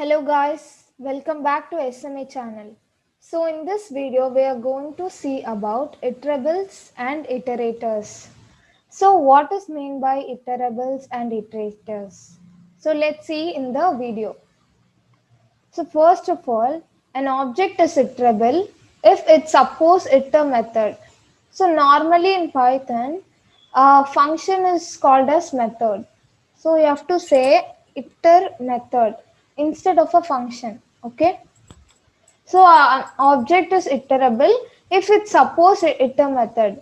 Hello guys, welcome back to SMA channel. So in this video we are going to see about iterables and iterators. So what is meant by iterables and iterators? So let's see in the video. So first of all, an object is iterable if it supposes iter method. So normally in Python, a function is called as method. So you have to say iter method instead of a function. Okay. So an object is iterable if it supposes iter method.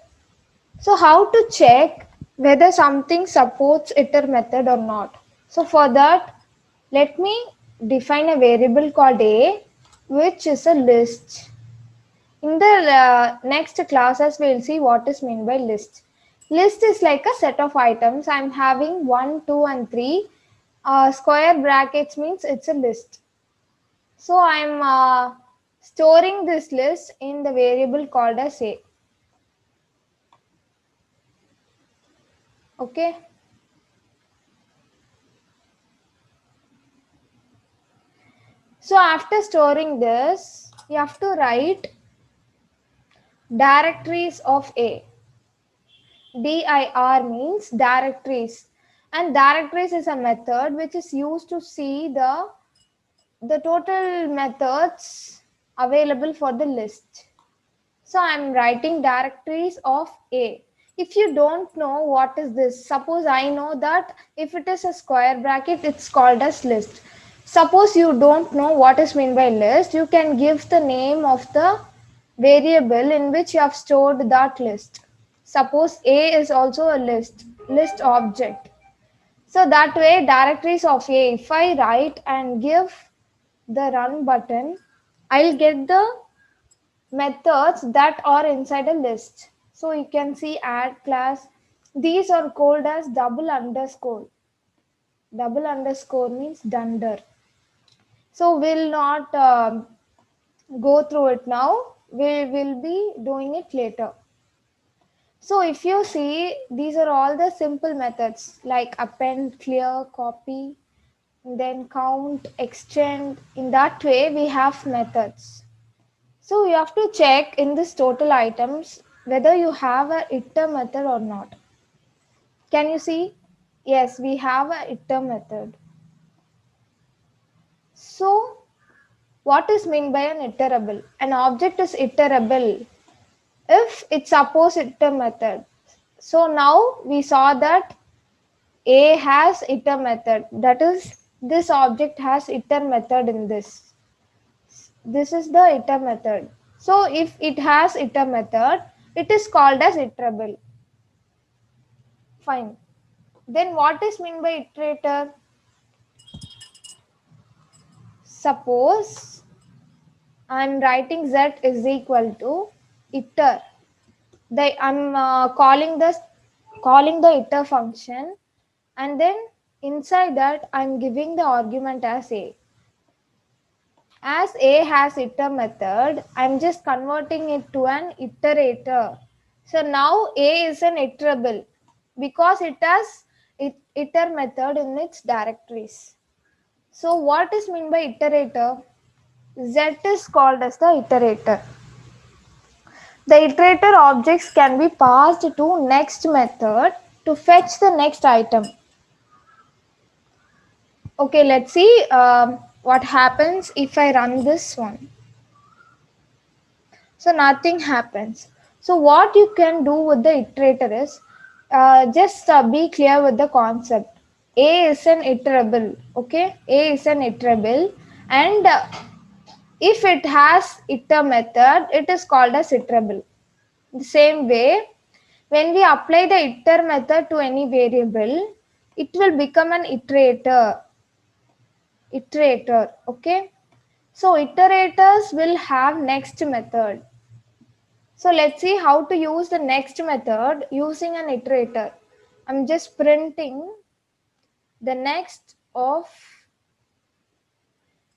So how to check whether something supports iter method or not? So for that, let me define a variable called a, which is a list. In the next classes, we'll see what is meant by list. List is like a set of items. I'm having 1, 2, and 3. Square brackets means it's a list. So I'm storing this list in the variable called as a. Okay. So after storing this, you have to write directories of A. dir means directories, and directories is a method which is used to see the total methods available for the list. So I'm writing directories of A. If you don't know what is this, suppose I know that if it is a square bracket, it's called as list. Suppose you don't know what is meant by list, you can give the name of the variable in which you have stored that list. Suppose A is also a list object. So that way directories of A, if I write and give the run button, I'll get the methods that are inside a list. So you can see add class. These are called as double underscore. Double underscore means dunder. So we'll not go through it now. We will be doing it later. So if you see, these are all the simple methods like append, clear, copy, then count, extend. In that way, we have methods. So you have to check in this total items whether you have a iter method or not. Can you see? Yes, we have a iter method. So what is meant by an iterable? An object is iterable if it supposes iter method. So now we saw that A has iter method. That is, this object has iter method in this. This is the iter method. So if it has iter method, it is called as iterable. Fine. Then what is meant by iterator? Suppose I'm writing z is equal to iter. I'm calling the iter function, and then inside that I'm giving the argument as a. As a has iter method, I'm just converting it to an iterator. So now a is an iterable because it has iter method in its directories. So what is meant by iterator? Z is called as the iterator. The iterator objects can be passed to next method to fetch the next item. Okay, let's see what happens if I run this one. So nothing happens. So what you can do with the iterator is just be clear with the concept. A is an iterable. Okay, A is an iterable, and if it has iter method, it is called as iterable. The same way, when we apply the iter method to any variable, it will become an iterator. Iterator, okay? So iterators will have next method. So let's see how to use the next method using an iterator. I'm just printing the next of.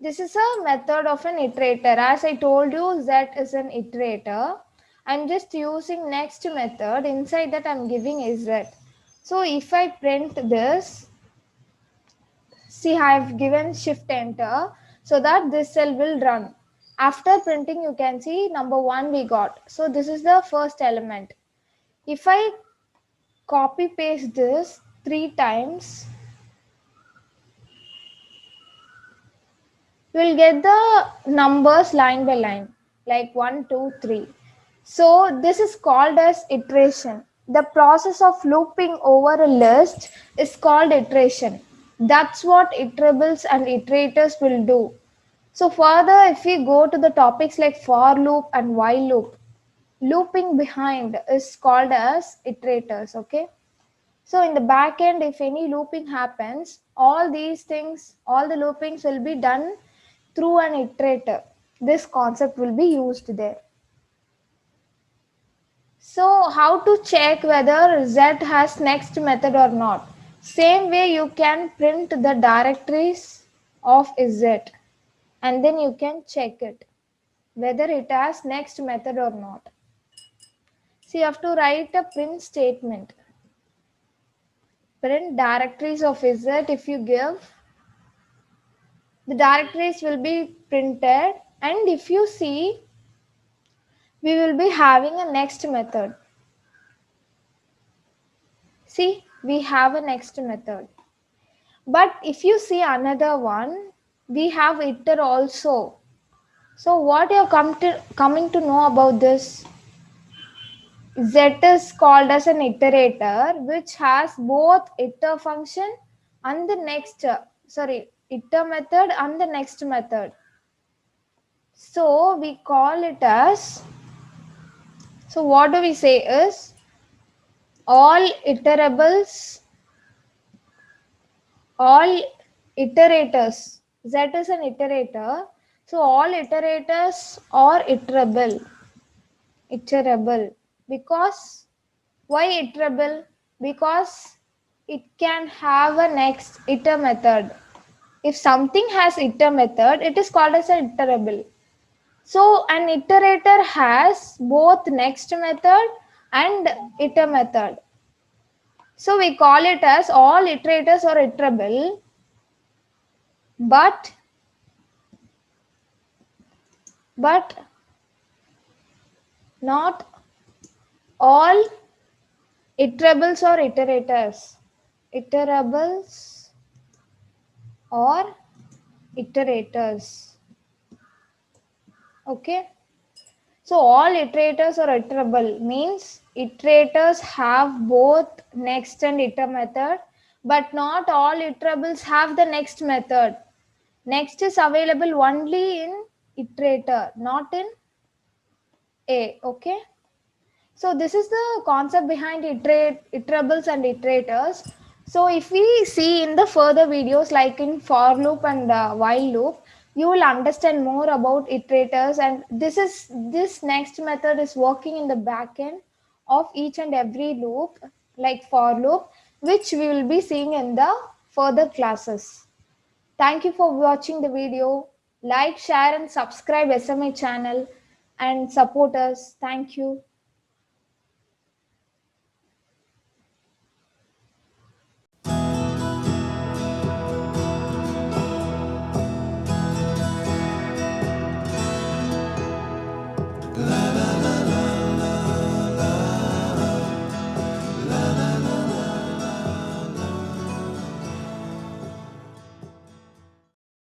This is a method of an iterator. As I told you, Z is an iterator. I'm just using next method. Inside that I'm giving is Z. So if I print this, see I've given shift enter. so that this cell will run. After printing, you can see number 1 we got. So this is the first element. If I copy paste this 3 times, we'll get the numbers line by line, like 1, 2, 3. So this is called as iteration. The process of looping over a list is called iteration. That's what iterables and iterators will do. So further, if we go to the topics like for loop and while loop, looping behind is called as iterators. Okay. So in the back end, if any looping happens, all these things, all the loopings will be done through an iterator. This concept will be used there. So how to check whether Z has next method or not? Same way you can print the directories of Z and then you can check it whether it has next method or not. So you have to write a print statement. Print directories of Z. If you give, the directories will be printed, and if you see, we will be having a next method. See, we have a next method. But if you see another one, we have iter also. So what you're coming to know about this? Z is called as an iterator, which has both iter function and the next, iter method and the next method. So we call it as, so what do we say is, all iterables, all iterators. Z is an iterator. So all iterators are iterable. Iterable. Because, why iterable? Because it can have a next iter method. If something has iter method, it is called as an iterable. So an iterator has both next method and iter method. So we call it as all iterators are iterable, but not all iterables or iterators. Iterables or iterators. Okay. So all iterators are iterable means iterators have both next and iter method, but not all iterables have the next method. Next is available only in iterator, not in A. Okay. So this is the concept behind iterables and iterators. So if we see in the further videos like in for loop and while loop, you will understand more about iterators, and this next method is working in the back end of each and every loop like for loop, which we will be seeing in the further classes. Thank you for watching the video. Like, share and subscribe SMA channel and support us. Thank you.